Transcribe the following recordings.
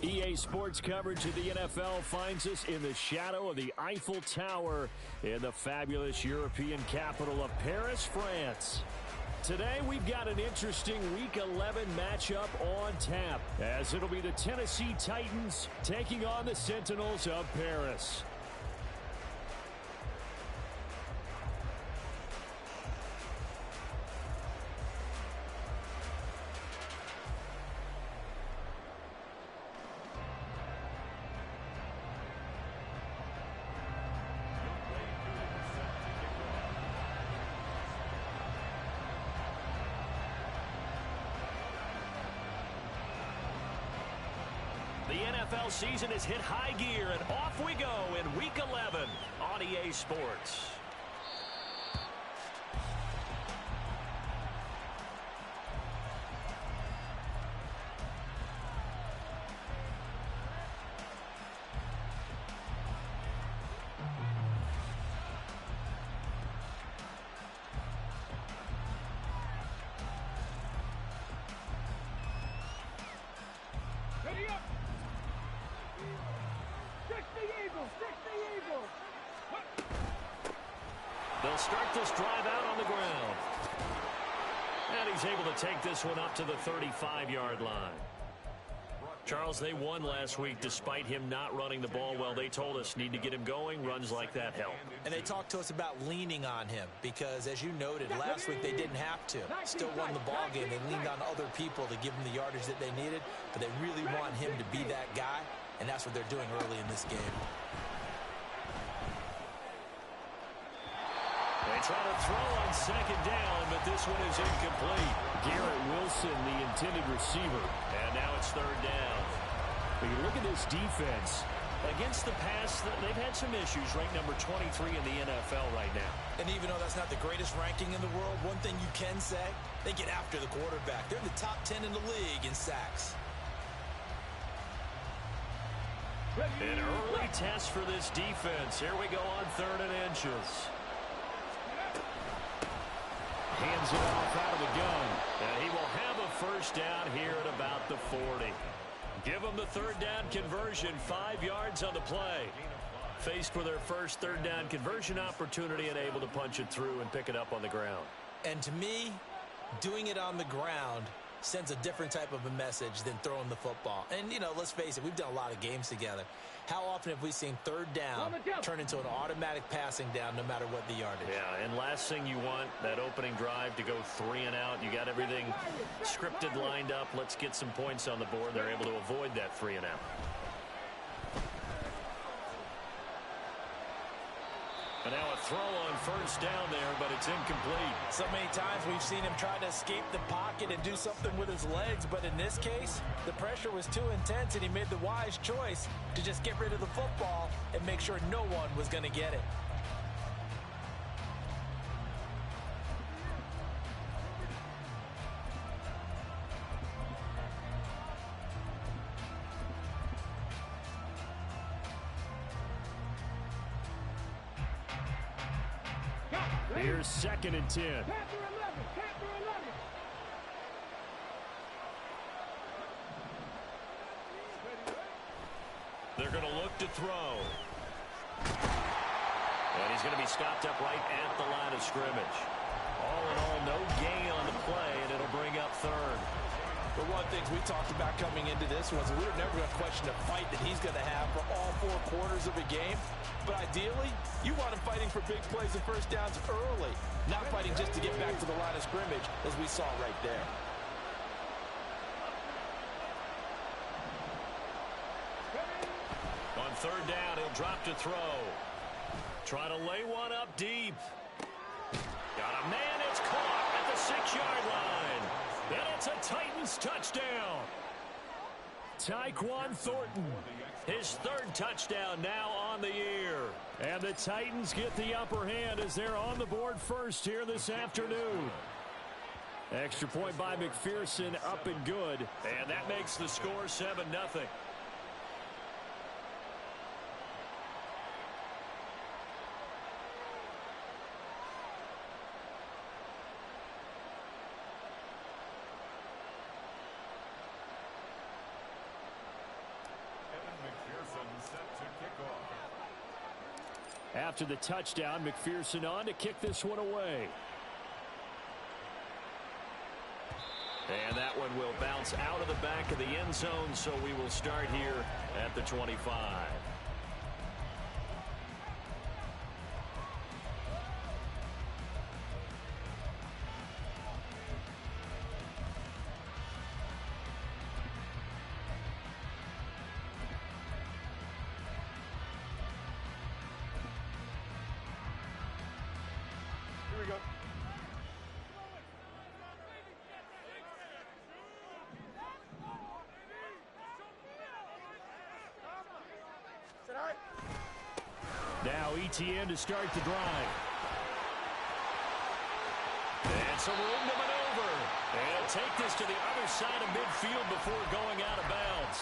EA Sports coverage of the NFL finds us in the shadow of the Eiffel Tower in the fabulous European capital of Paris, France. Today, we've got an interesting Week 11 matchup on tap, as it'll be the Tennessee Titans taking on the Sentinels of Paris. The NFL season has hit high gear, and off we go in Week 11 on EA Sports. They'll start this drive out on the ground. And he's able to take this one up to the 35-yard line. Charles, they won last week despite him not running the ball well. They told us need to get him going. Runs like that help. And they talked to us about leaning on him because, as you noted, last week they didn't have to. Still won the ball game. They leaned on other people to give them the yardage that they needed, but they really want him to be that guy, and that's what they're doing early in this game. They try to throw on second down, but this one is incomplete. Garrett Wilson, the intended receiver. And now it's third down. But you look at this defense. Against the pass, they've had some issues. Ranked number 23 in the NFL right now. And even though that's not the greatest ranking in the world, one thing you can say, they get after the quarterback. They're in the top 10 in the league in sacks. An early test for this defense. Here we go on 3rd and inches. Hands it off out of the gun. And he will have a first down here at about the 40. Give them the 3rd down conversion, 5 yards on the play. Faced with their first 3rd down conversion opportunity and able to punch it through and pick it up on the ground. And to me, doing it on the ground sends a different type of a message than throwing the football. And, you know, let's face it, we've done a lot of games together. How often have we seen 3rd down turn into an automatic passing down no matter what the yardage? Yeah, and last thing you want, that opening drive to go 3 and out. You got everything scripted, lined up. Let's get some points on the board. They're able to avoid that 3 and out. And now a throw on first down there, but it's incomplete. So many times we've seen him try to escape the pocket and do something with his legs, but in this case, the pressure was too intense and he made the wise choice to just get rid of the football and make sure no one was going to get it. Here's 2nd and 10. They're going to look to throw. And he's going to be stopped up right at the line of scrimmage. All in all, no gain on the play, and it'll bring up 3rd. But one of the things we talked about coming into this was we were never going to question the fight that he's going to have for all 4 quarters of a game. But ideally, you want him fighting for big plays and first downs early, not fighting just to get back to the line of scrimmage, as we saw right there. On 3rd down, he'll drop to throw. Try to lay one up deep. Got a man, it's caught at the 6-yard line. And it's a Titans touchdown. Tyquan Thornton, his 3rd touchdown now on the year. And the Titans get the upper hand as they're on the board first here this afternoon. Extra point by McPherson, up and good. And that makes the score 7-0. After the touchdown, McPherson on to kick this one away. And that one will bounce out of the back of the end zone, so we will start here at the 25. Here we go. Now ETN to start the drive. And some room to maneuver. And take this to the other side of midfield before going out of bounds.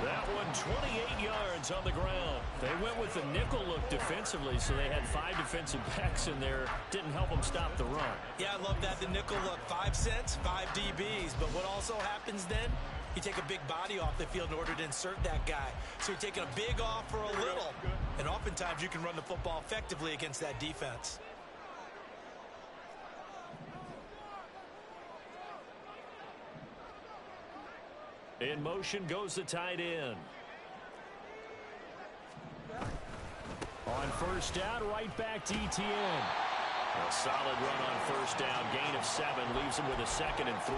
That one 28 yards on the ground. They went with the nickel look defensively, so they had 5 defensive backs in there. Didn't help them stop the run. Yeah, I love that, the nickel look. 5 cents, 5 DBs. But what also happens then? You take a big body off the field in order to insert that guy. So you're taking a big off for a little. And oftentimes you can run the football effectively against that defense. In motion goes the tight end. On first down, right back to ETN. A solid run on first down. Gain of 7 leaves him with a 2nd and 3.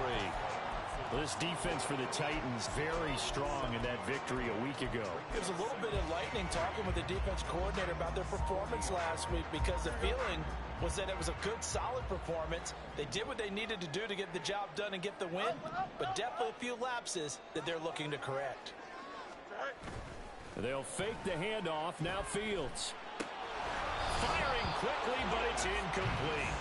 This defense for the Titans very strong in that victory a week ago. It was a little bit enlightening talking with the defense coordinator about their performance last week, because the feeling was that it was a good, solid performance. They did what they needed to do to get the job done and get the win, but definitely a few lapses that they're looking to correct. They'll fake the handoff. Now Fields. Firing quickly, but it's incomplete.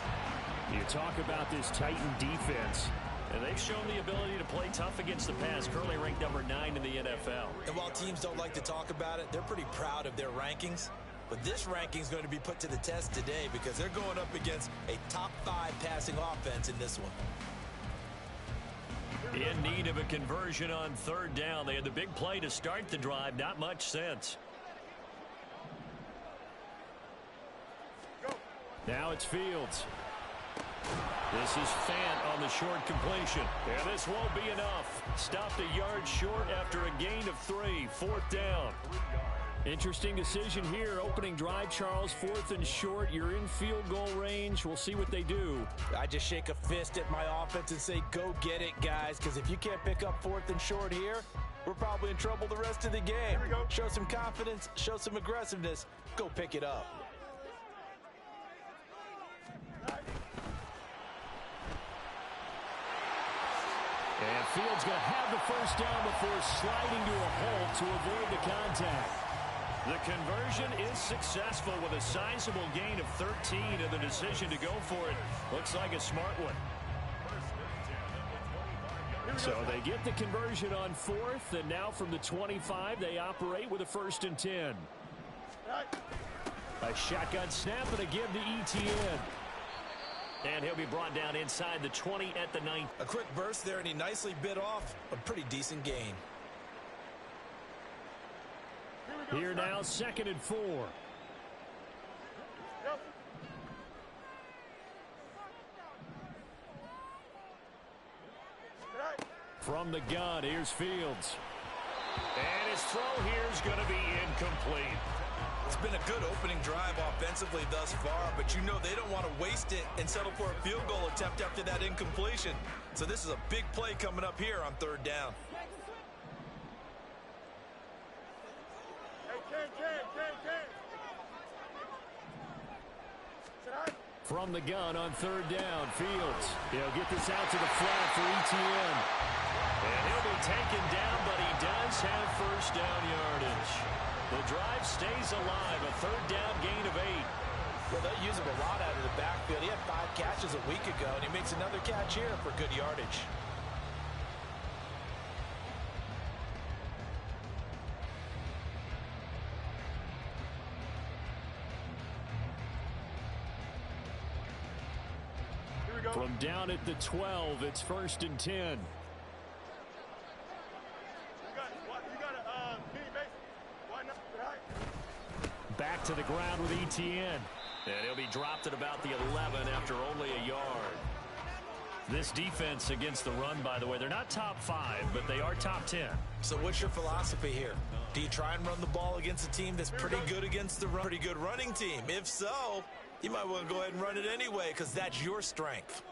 You talk about this Titan defense, and they've shown the ability to play tough against the pass, currently ranked number 9 in the NFL. And while teams don't like to talk about it, they're pretty proud of their rankings. But this ranking is going to be put to the test today because they're going up against a top 5 passing offense in this one. In need of a conversion on third down. They had the big play to start the drive. Not much sense. Now it's Fields. This is Fant on the short completion. And this won't be enough. Stopped a yard short after a gain of 3. 4th down. Interesting decision here. Opening drive, Charles. 4th and short. You're in field goal range. We'll see what they do. I just shake a fist at my offense and say, go get it, guys. Because if you can't pick up 4th and short here, we're probably in trouble the rest of the game. Show some confidence. Show some aggressiveness. Go pick it up. And Fields going to have the first down before sliding to a halt to avoid the contact. The conversion is successful with a sizable gain of 13, and the decision to go for it looks like a smart one. So they get the conversion on 4th, and now from the 25, they operate with a 1st and 10. A shotgun snap and a give to ETN. And he'll be brought down inside the 20 at the 9. A quick burst there, and he nicely bit off a pretty decent gain. Here now, 2nd and 4. From the gun, here's Fields. And his throw here is going to be incomplete. It's been a good opening drive offensively thus far, but you know they don't want to waste it and settle for a field goal attempt after that incompletion. So this is a big play coming up here on 3rd down. From the gun on 3rd down, Fields. He'll get this out to the flat for ETN. And he'll be taken down, but he does have first down yardage. The drive stays alive, a 3rd down gain of 8. Well, they use him a lot out of the backfield. He had 5 catches a week ago, and he makes another catch here for good yardage. From down at the 12, it's 1st and 10. Back to the ground with ETN. And he'll be dropped at about the 11 after only a yard. This defense against the run, by the way, they're not top 5, but they are top 10. So what's your philosophy here? Do you try and run the ball against a team that's pretty good against the run? Pretty good running team. If so, you might want to go ahead and run it anyway because that's your strength.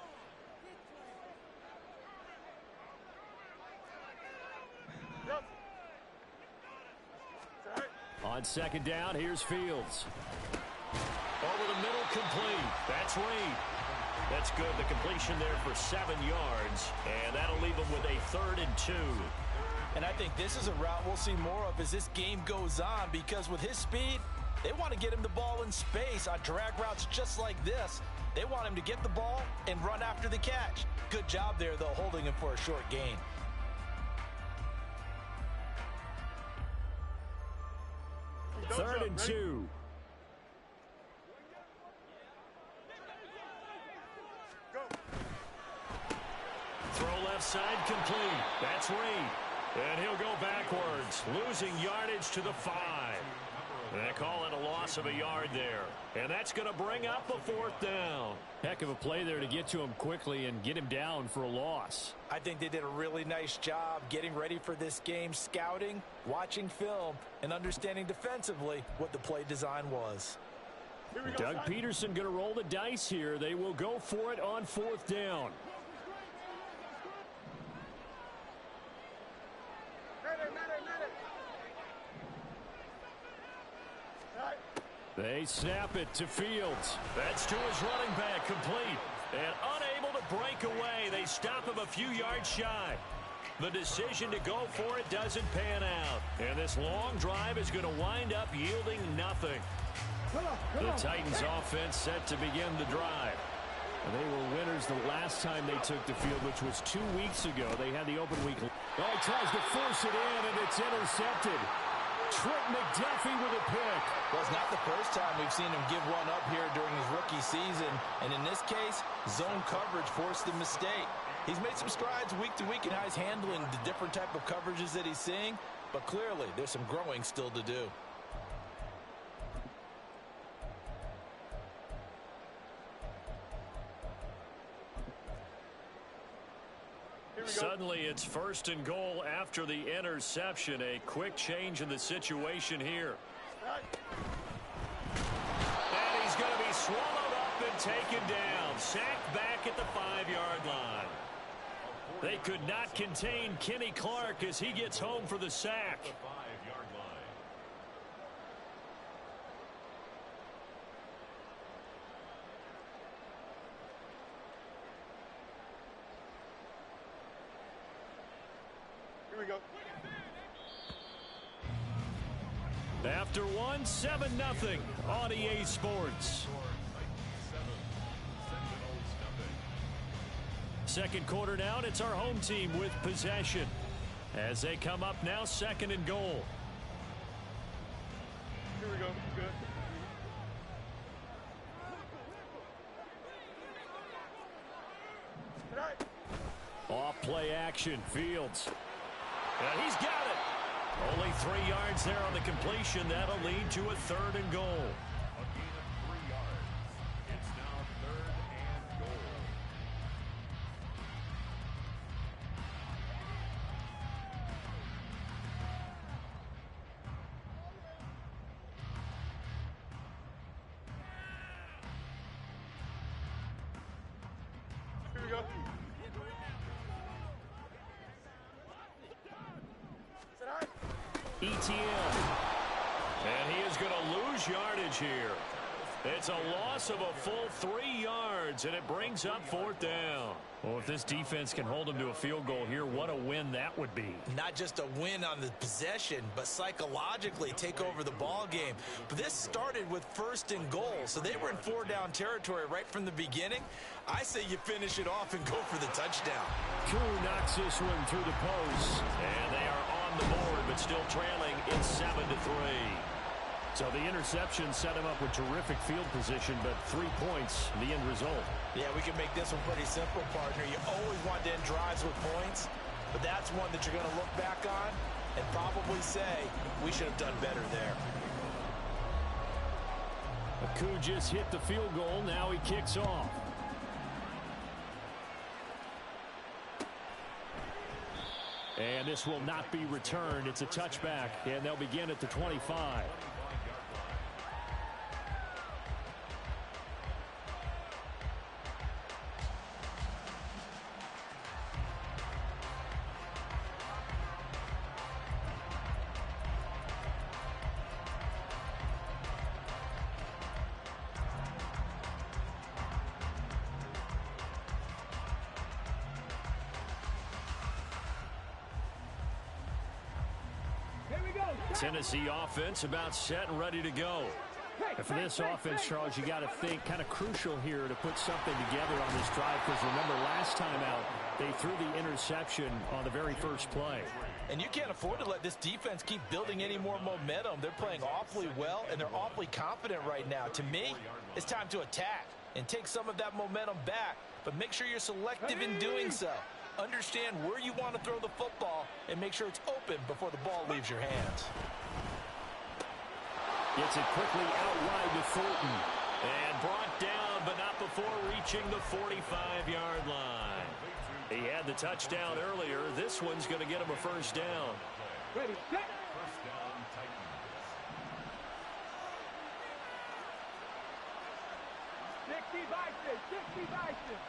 On second down, here's Fields. Over the middle, complete. That's Reed. That's good. The completion there for 7 yards, and that'll leave them with a 3rd and 2. And I think this is a route we'll see more of as this game goes on, because with his speed, they want to get him the ball in space on drag routes just like this. They want him to get the ball and run after the catch. Good job there, though, holding him for a short gain. Third and 2. Throw left side, complete. That's Reed. And he'll go backwards, losing yardage to the 5. They call it a loss of a yard there. And that's going to bring up a 4th down. Heck of a play there to get to him quickly and get him down for a loss. I think they did a really nice job getting ready for this game, scouting, watching film, and understanding defensively what the play design was. Doug Peterson going to roll the dice here. They will go for it on 4th down. They snap it to Fields. That's to his running back, complete. And unable to break away. They stop him a few yards shy. The decision to go for it doesn't pan out. And this long drive is going to wind up yielding nothing. The Titans offense set to begin the drive. And they were winners the last time they took the field, which was 2 weeks ago. They had the open week. Oh, he tries to force it in, and it's intercepted. Trent McDuffie with a pick. Well, it's not the first time we've seen him give one up here during his rookie season. And in this case, zone coverage forced the mistake. He's made some strides week to week in how he's handling the different type of coverages that he's seeing. But clearly, there's some growing still to do. Suddenly, it's 1st and goal after the interception. A quick change in the situation here. And he's going to be swallowed up and taken down. Sacked back at the 5-yard line. They could not contain Kenny Clark as he gets home for the sack. After one, 7-0 on EA Sports. Second quarter now, it's our home team with possession. As they come up now, 2nd and goal. Here we go. Good. Off play action, Fields. And he's got it. Only 3 yards there on the completion. That'll lead to a 3rd and goal. A gain of 3 yards. It's now 3rd and goal. Here we go. ETN. And he is going to lose yardage here. It's a loss of a full 3 yards, and it brings up 4th down. Well, if this defense can hold them to a field goal here, what a win that would be. Not just a win on the possession, but psychologically take over the ball game. But this started with 1st and goal, so they were in 4-down territory right from the beginning. I say you finish it off and go for the touchdown. Koo knocks this one through the post, and they are on the board, but still trailing. It's 7-3. So the interception set him up with terrific field position, but 3 points, the end result. Yeah, we can make this one pretty simple, partner. You always want to end drives with points, but that's one that you're going to look back on and probably say we should have done better there. Aku just hit the field goal. Now he kicks off. And this will not be returned. It's a touchback, and they'll begin at the 25. Tennessee offense about set and ready to go. And for this offense, Charles, you got to think kind of crucial here to put something together on this drive, because remember last time out they threw the interception on the very first play. And you can't afford to let this defense keep building any more momentum. They're playing awfully well, and they're awfully confident right now. To me, it's time to attack and take some of that momentum back, but make sure you're selective in doing so. Understand where you want to throw the football and make sure it's open before the ball leaves your hands. Gets it quickly out wide to Thornton. And brought down, but not before reaching the 45-yard line. He had the touchdown earlier. This one's going to get him a first down. Ready, set. First down, Titans. 60 Bison, 60 Bison.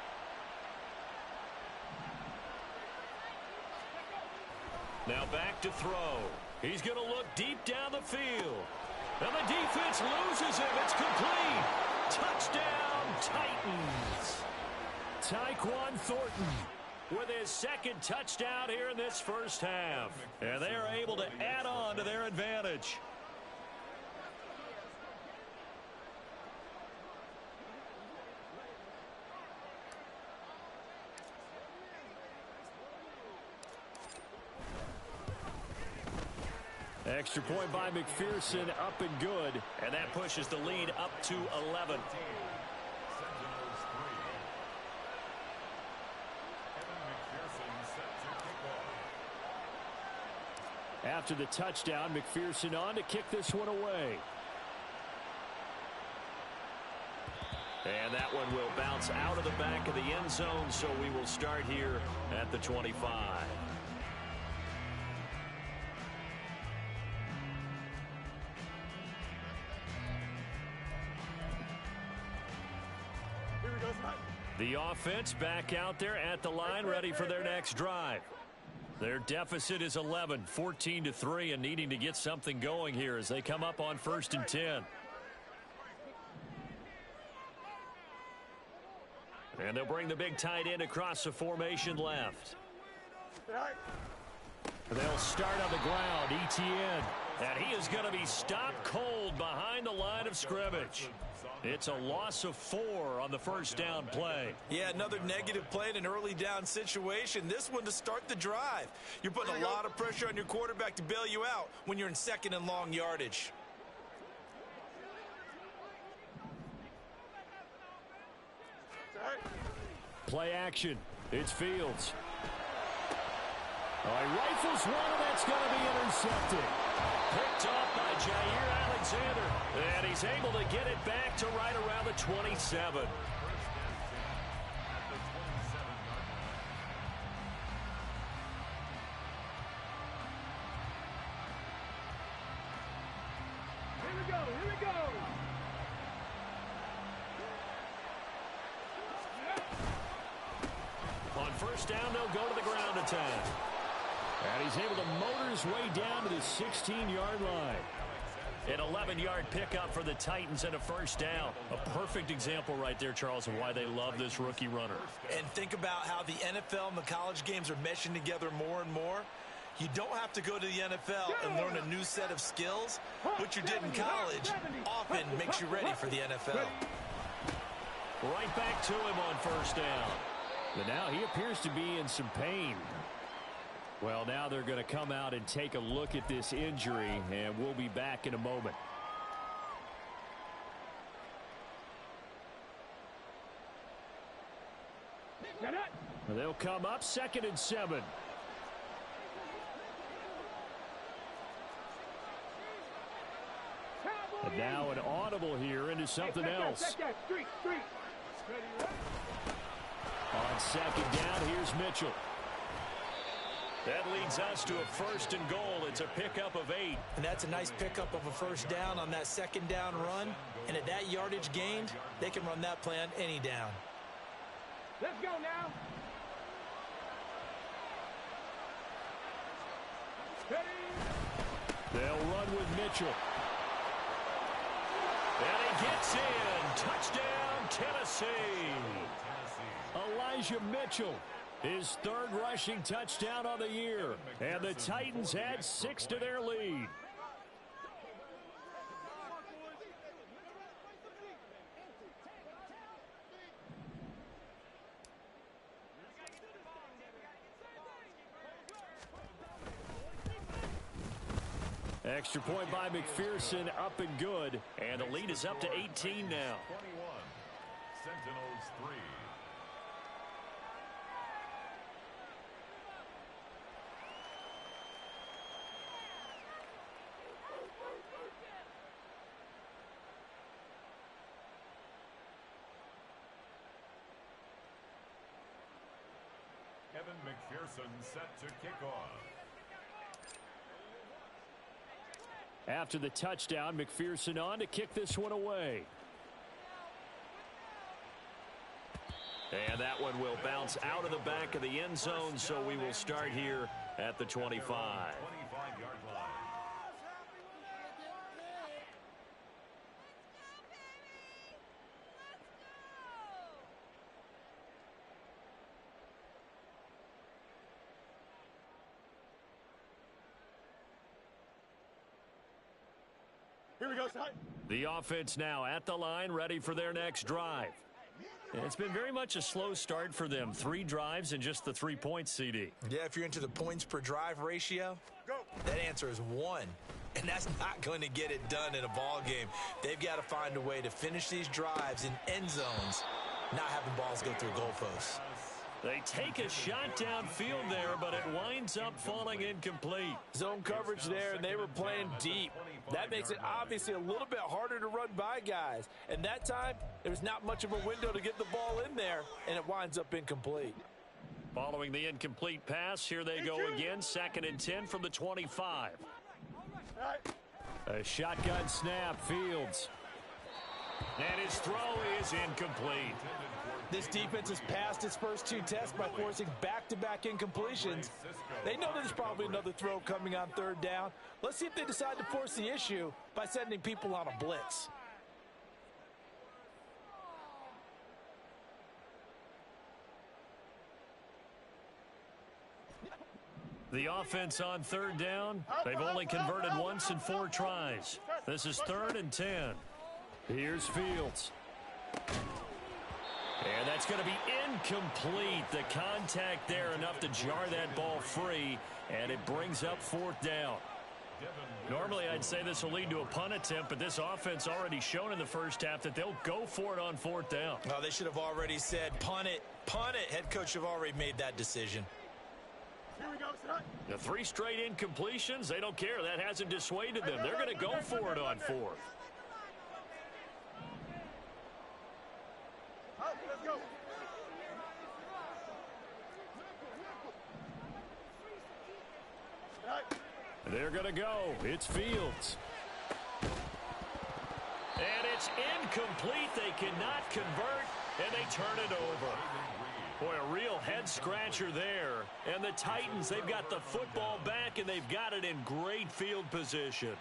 Now back to throw. He's going to look deep down the field. And the defense loses him. It's complete. Touchdown, Titans. Tyquan Thornton with his second touchdown here in this first half. And they are able to add on to their advantage. Extra point by McPherson, up and good. And that pushes the lead up to 11. After the touchdown, McPherson on to kick this one away. And that one will bounce out of the back of the end zone, so we will start here at the 25. The offense back out there at the line, ready for their next drive. Their deficit is 11, 14-3, and needing to get something going here as they come up on 1st and 10. And they'll bring the big tight end across the formation left. They'll start on the ground, Etienne. And he is going to be stopped cold behind the line of scrimmage. It's a loss of 4 on the first down play. Yeah, another negative play in an early down situation. This one to start the drive. You're putting a lot of pressure on your quarterback to bail you out when you're in second and long yardage. Play action. It's Fields. He rifles one, and that's going to be intercepted. Picked off by Jair Alexander. And he's able to get it back to right around the 27. Here we go, here we go. On first down, they'll go to the ground attack. And he's able to motor his way down to the 16-yard line. An 11-yard pickup for the Titans and a first down. A perfect example right there, Charles, of why they love this rookie runner. And think about how the NFL and the college games are meshing together more and more. You don't have to go to the NFL and learn a new set of skills. What you did in college often makes you ready for the NFL. Right back to him on first down. But now he appears to be in some pain. Well, now they're going to come out and take a look at this injury, and we'll be back in a moment. They'll come up 2nd and 7. And now an audible here, and into something else. Check that. Street. Ready. On second down, here's Mitchell. That leads us to a 1st and goal. It's a pickup of 8. And that's a nice pickup of a first down on that second down run. And at that yardage gained, they can run that play on any down. Let's go now. Ready. They'll run with Mitchell. And he gets in. Touchdown, Tennessee. Elijah Mitchell, his 3rd rushing touchdown on the year. And the Titans add 6 to their lead. Extra point by McPherson, up and good. And the lead is up to 18 now. 21. Sentinels 3. Kevin McPherson set to kick off. After the touchdown, McPherson on to kick this one away. And that one will bounce out of the back of the end zone, so we will start here at the 25. 25-yard line. Here we go, son. The offense now at the line, ready for their next drive. It's been very much a slow start for them. 3 drives and just the 3 points, CD. Yeah, if you're into the points per drive ratio, that answer is 1. And that's not going to get it done in a ball game. They've got to find a way to finish these drives in end zones, not having balls go through goalposts. They take a shot downfield there, but it winds up falling incomplete. Zone coverage there, and they were playing deep. That makes it obviously a little bit harder to run by guys. And that time, there's not much of a window to get the ball in there, and it winds up incomplete. Following the incomplete pass, here they go again. 2nd and 10 from the 25. A shotgun snap, Fields. And his throw is incomplete. This defense has passed its first 2 tests by forcing back-to-back incompletions. They know there's probably another throw coming on 3rd down. Let's see if they decide to force the issue by sending people on a blitz. The offense on 3rd down. They've only converted once in 4 tries. This is 3rd and 10. Here's Fields. And that's going to be incomplete. The contact there enough to jar that ball free, and it brings up 4th down. Normally, I'd say this will lead to a punt attempt, but this offense already shown in the first half that they'll go for it on 4th down. Oh, they should have already said, punt it, punt it. Head coach have already made that decision. Here we go, son. The 3 straight incompletions, they don't care. That hasn't dissuaded them. They're going to go for it on 4th. Let's go. They're going to go. It's Fields. And it's incomplete. They cannot convert, and they turn it over. Boy, a real head-scratcher there. And the Titans, they've got the football back, and they've got it in great field position.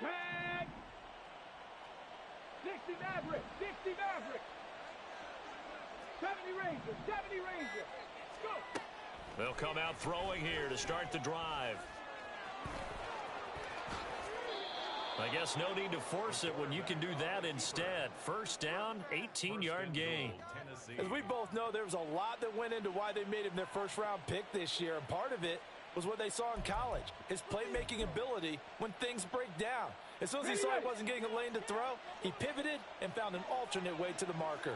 Tag! 60 Maverick! 60 Maverick! 70 Ranger! 70 Ranger! Let's go! They'll come out throwing here to start the drive. I guess no need to force it when you can do that instead. First down, 18-yard gain. As we both know, there was a lot that went into why they made him their first-round pick this year, and part of it was what they saw in college, his playmaking ability when things break down. As soon as he saw he wasn't getting a lane to throw, he pivoted and found an alternate way to the marker.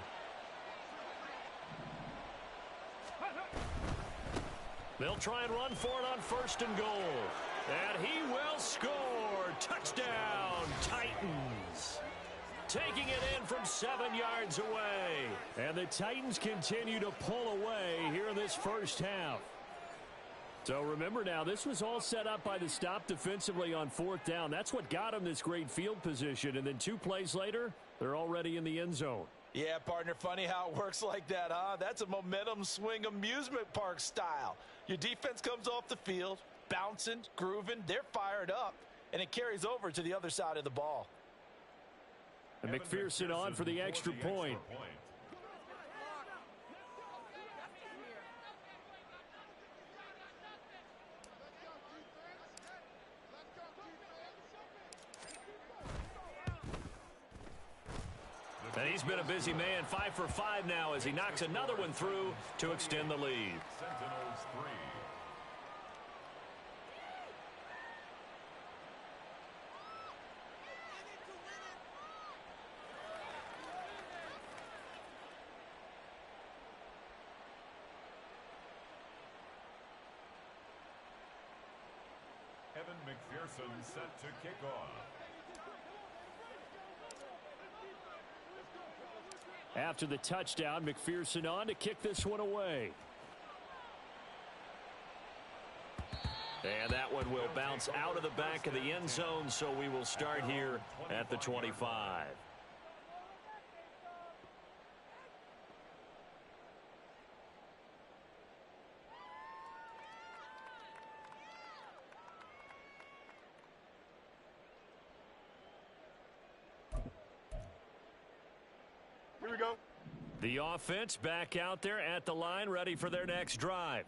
They'll try and run for it on first and goal. And he will score. Touchdown, Titans. Taking it in from 7 yards away. And the Titans continue to pull away here in this first half. So remember now, this was all set up by the stop defensively on fourth down. That's what got them this great field position. And then 2 plays later, they're already in the end zone. Yeah, partner, funny how it works like that, huh? That's a momentum swing amusement park style. Your defense comes off the field, bouncing, grooving, they're fired up, and it carries over to the other side of the ball. And McPherson on for the extra point. And he's been a busy man, 5 for 5 now as he knocks another one through to extend the lead. Sentinels 3. Evan McPherson set to kick off. After the touchdown, McPherson on to kick this one away. And that one will bounce out of the back of the end zone, so we will start here at the 25. Here we go. The offense back out there at the line, ready for their next drive.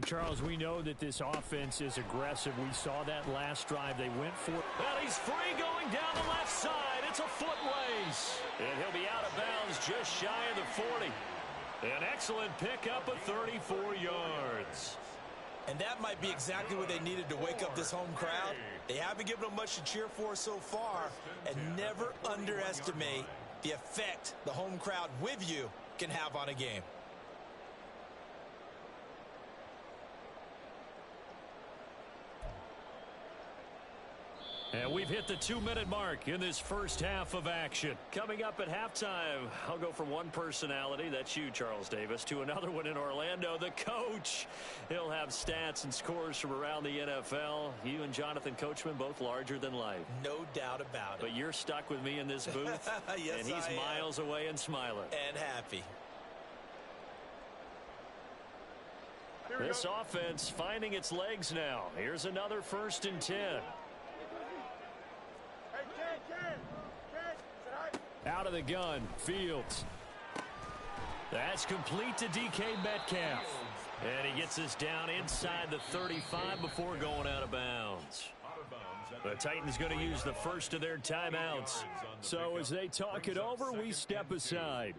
Charles, we know that this offense is aggressive. We saw that last drive. They went for it. Well, he's free going down the left side. It's a foot race. And he'll be out of bounds just shy of the 40. An excellent pickup of 34 yards. And that might be exactly what they needed to wake up this home crowd. They haven't given them much to cheer for so far. And never underestimate the effect the home crowd with you can have on a game. And we've hit the 2-minute mark in this first half of action. Coming up at halftime, I'll go from one personality, that's you, Charles Davis, to another one in Orlando, the coach. He'll have stats and scores from around the NFL. You and Jonathan Coachman, both larger than life. No doubt about it. But you're stuck with me in this booth, yes, and he's miles away and smiling. And happy. This offense finding its legs now. Here's another 1st and 10. Out of the gun, Fields. That's complete to DK Metcalf. And he gets us down inside the 35 before going out of bounds. The Titans going to use the first of their timeouts. So as they talk it over, we step aside.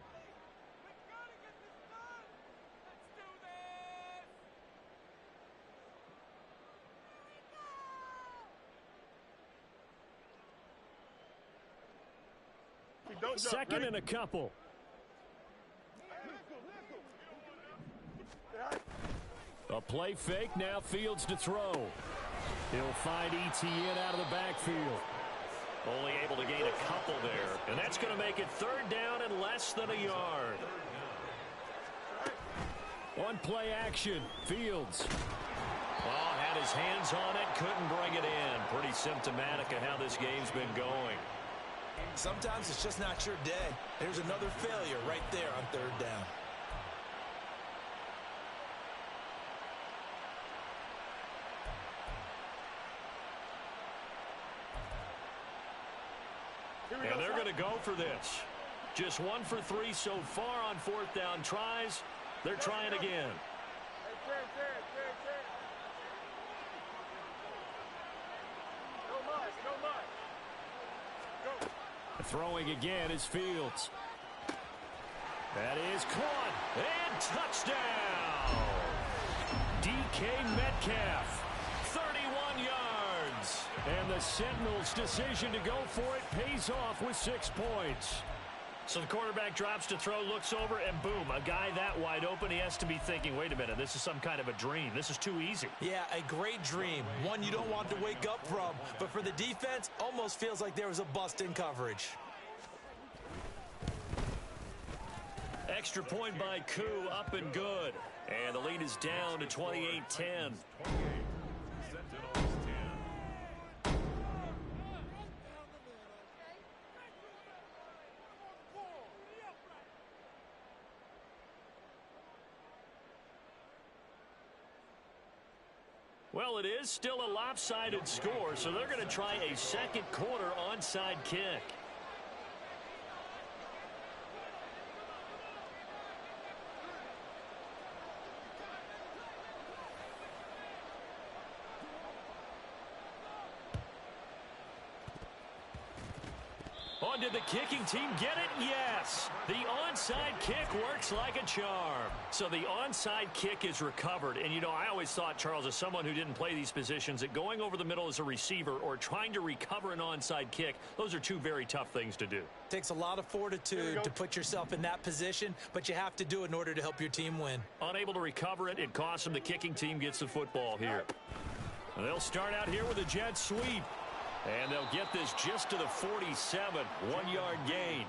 Second and a couple. A play fake, now Fields to throw. He'll find ETN out of the backfield. Only able to gain a couple there. And that's going to make it 3rd down and less than a yard. One play action, Fields. Oh, had his hands on it, couldn't bring it in. Pretty symptomatic of how this game's been going. Sometimes it's just not your day. There's another failure right there on 3rd down. And they're going to go for this. Just 1 for 3 so far on 4th down tries. They're trying again. Throwing again is Fields. That is caught. And touchdown. DK Metcalf. 31 yards. And the Sentinels' decision to go for it pays off with 6 points. So the quarterback drops to throw, looks over, and boom, a guy that wide open, he has to be thinking, wait a minute, this is some kind of a dream. This is too easy. Yeah, a great dream. One you don't want to wake up from. But for the defense, almost feels like there was a bust in coverage. Extra point by Koo, up and good. And the lead is down to 28-10. Well, it is still a lopsided score, so they're going to try a second quarter onside kick. On did the kicking team get it? Yes. The onside kick works like a charm. So the onside kick is recovered. And, you know, I always thought, Charles, as someone who didn't play these positions, that going over the middle as a receiver or trying to recover an onside kick, those are two very tough things to do. Takes a lot of fortitude to put yourself in that position, but you have to do it in order to help your team win. Unable to recover it, it costs them. The kicking team gets the football here. And they'll start out here with a jet sweep. And they'll get this just to the 47, 1-yard gain.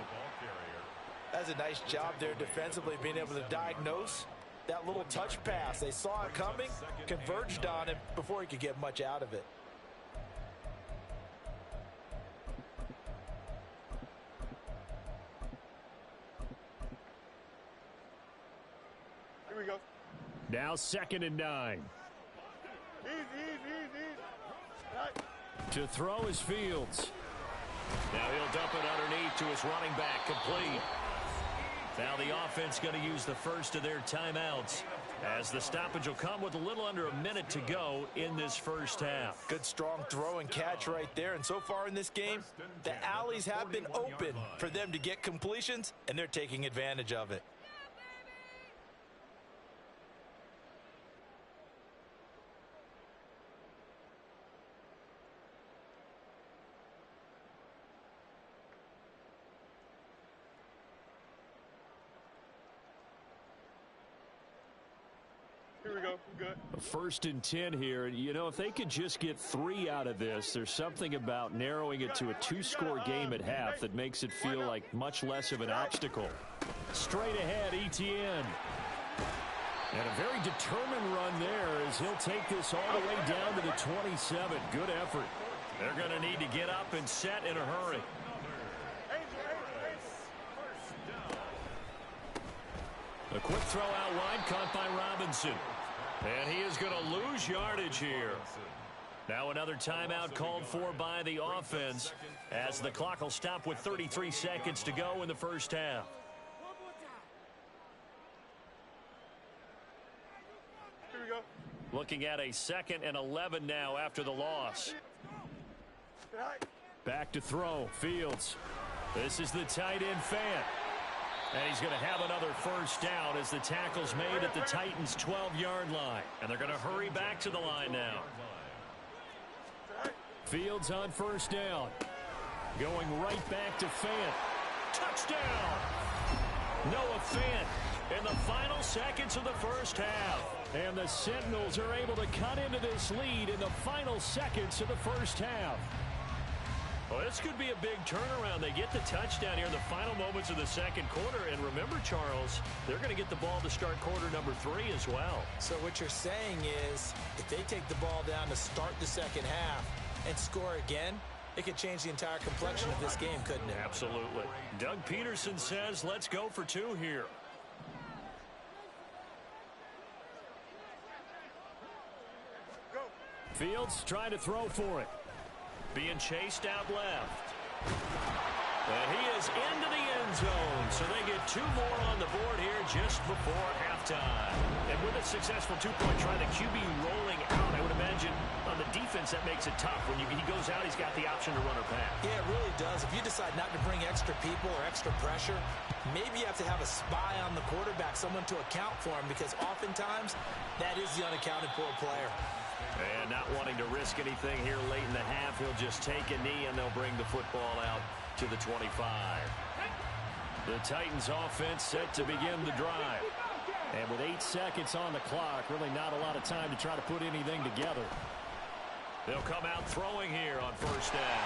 That's a nice job there defensively, being able to diagnose that little touch pass. They saw it coming, converged on it before he could get much out of it. Here we go. Now 2nd and 9. Easy. Right. To throw is Fields. Now he'll dump it underneath to his running back, complete. Now the offense going to use the first of their timeouts, as the stoppage will come with a little under a minute to go in this first half. Good strong throw and catch right there. And so far in this game, the alleys have been open for them to get completions, and they're taking advantage of it. Here we go. Good. 1st and 10 here. You know, if they could just get 3 out of this, there's something about narrowing it to a 2-score game at half that makes it feel like much less of an obstacle. Straight ahead, Etienne. And a very determined run there as he'll take this all the way down to the 27. Good effort. They're going to need to get up and set in a hurry. A quick throw out wide, caught by Robinson. And he is going to lose yardage here. Now another timeout called for by the offense, as the clock will stop with 33 seconds to go in the first half. Here we go. Looking at a 2nd and 11 now after the loss. Back to throw, Fields. This is the tight end Fant. And he's going to have another first down as the tackle's made at the Titans' 12-yard line. And they're going to hurry back to the line now. Fields on first down. Going right back to Fant. Touchdown! Noah Fant in the final seconds of the first half. And the Sentinels are able to cut into this lead in the final seconds of the first half. Well, this could be a big turnaround. They get the touchdown here in the final moments of the second quarter. And remember, Charles, they're going to get the ball to start quarter number 3 as well. So what you're saying is, if they take the ball down to start the second half and score again, it could change the entire complexion of this game, couldn't it? Absolutely. Doug Peterson says, let's go for 2 here. Go. Fields trying to throw for it. Being chased out left. And he is into the end zone. So they get 2 more on the board here just before halftime. And with a successful 2-point try, the QB rolling out, I would imagine on the defense defense, that makes it tough. When he goes out, he's got the option to run or pass. Yeah, it really does. If you decide not to bring extra people or extra pressure, maybe you have to have a spy on the quarterback, someone to account for him, because oftentimes that is the unaccounted for player. And not wanting to risk anything here late in the half, he'll just take a knee, and they'll bring the football out to the 25. The Titans offense set to begin the drive. And with 8 seconds on the clock, really not a lot of time to try to put anything together. They'll come out throwing here on first down.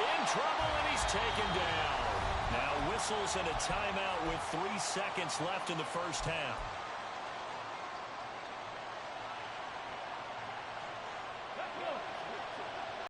In trouble, and he's taken down. Now whistles and a timeout with 3 seconds left in the first half.